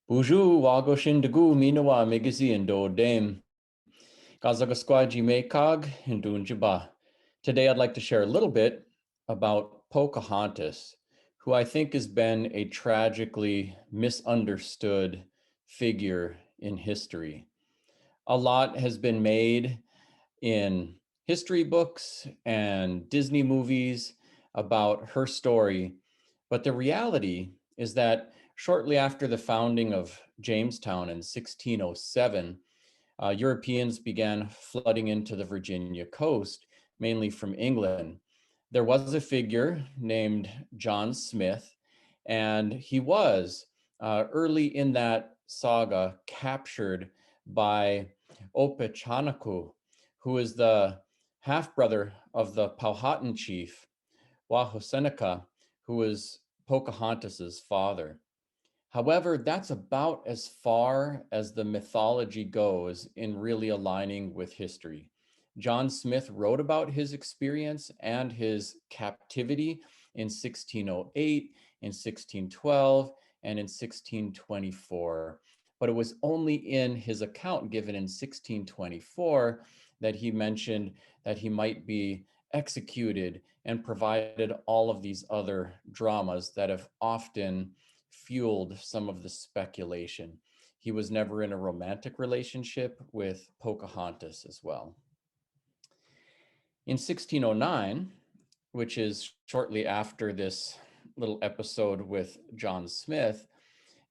Buju wago shindagu minawa migizi and do dame. Kazagasquaji mekag and dunjaba. Today I'd like to share a little bit about Pocahontas, who I think has been a tragically misunderstood figure in history. A lot has been made in history books and Disney movies about her story. But the reality is that shortly after the founding of Jamestown in 1607, Europeans began flooding into the Virginia coast, mainly from England. There was a figure named John Smith, and he was early in that saga captured by Opechanaku, who is the half-brother of the Powhatan chief, Wahoseneca, who was Pocahontas's father. However, that's about as far as the mythology goes in really aligning with history. John Smith wrote about his experience and his captivity in 1608, in 1612, and in 1624. But it was only in his account given in 1624 that he mentioned that he might be executed and provided all of these other dramas that have often fueled some of the speculation. He was never in a romantic relationship with Pocahontas as well. In 1609, which is shortly after this little episode with John Smith,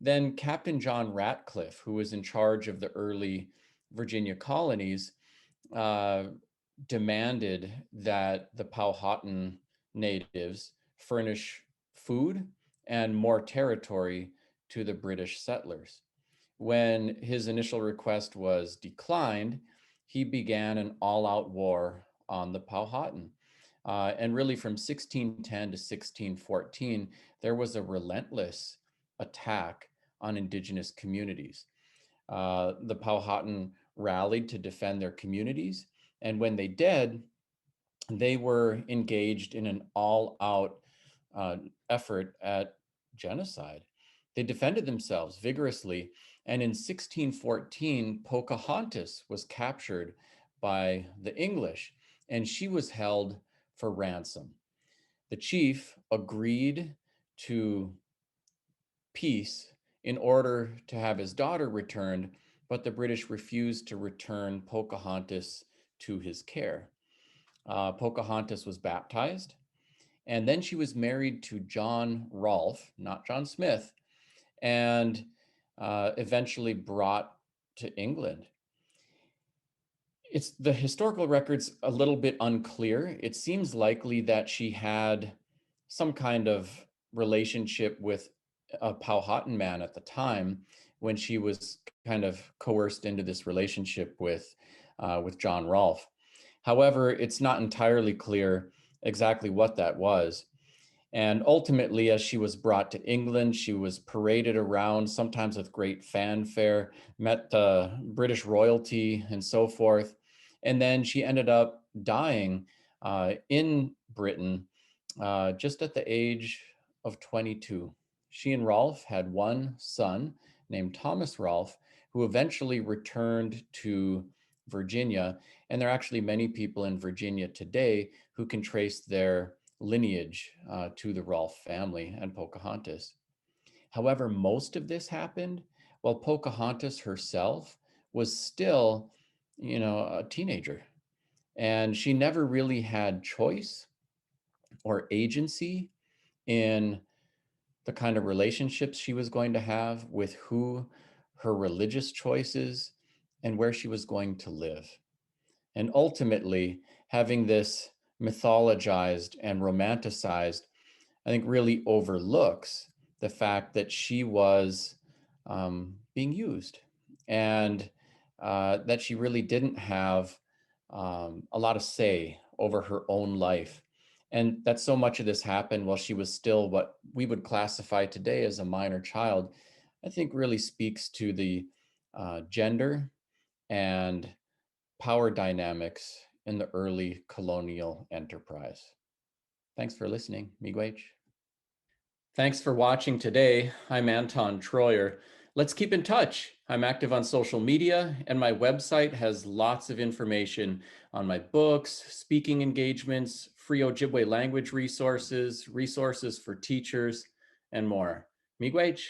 then Captain John Ratcliffe, who was in charge of the early Virginia colonies, uh, demanded that the Powhatan natives furnish food and more territory to the British settlers. When his initial request was declined, he began an all-out war on the Powhatan. And really from 1610 to 1614, there was a relentless attack on indigenous communities. The Powhatan rallied to defend their communities, and when they did, they were engaged in an all-out effort at genocide. They defended themselves vigorously, and in 1614, Pocahontas was captured by the English, and she was held for ransom. The chief agreed to peace in order to have his daughter returned, but the British refused to return Pocahontas to his care. Pocahontas was baptized, and then she was married to John Rolfe, not John Smith, and eventually brought to England. It's the historical record's a little bit unclear. It seems likely that she had some kind of relationship with a Powhatan man at the time when she was kind of coerced into this relationship with John Rolfe. However, it's not entirely clear exactly what that was. And ultimately, as she was brought to England, she was paraded around, sometimes with great fanfare, met the British royalty and so forth. And then she ended up dying in Britain just at the age of 22. She and Rolfe had one son named Thomas Rolfe, who eventually returned to Virginia. And there are actually many people in Virginia today who can trace their lineage to the Rolfe family and Pocahontas. However, most of this happened while Pocahontas herself was still, a teenager. And she never really had choice or agency in the kind of relationships she was going to have with who, her religious choices, and where she was going to live. And ultimately, having this mythologized and romanticized, I think really overlooks the fact that she was being used and that she really didn't have a lot of say over her own life. And that so much of this happened while she was still what we would classify today as a minor child, I think really speaks to the gender and power dynamics in the early colonial enterprise. Thanks for listening. Miigwech. Thanks for watching today. I'm Anton Treuer. Let's keep in touch. I'm active on social media, and my website has lots of information on my books, speaking engagements, free Ojibwe language resources, resources for teachers, and more. Miigwech.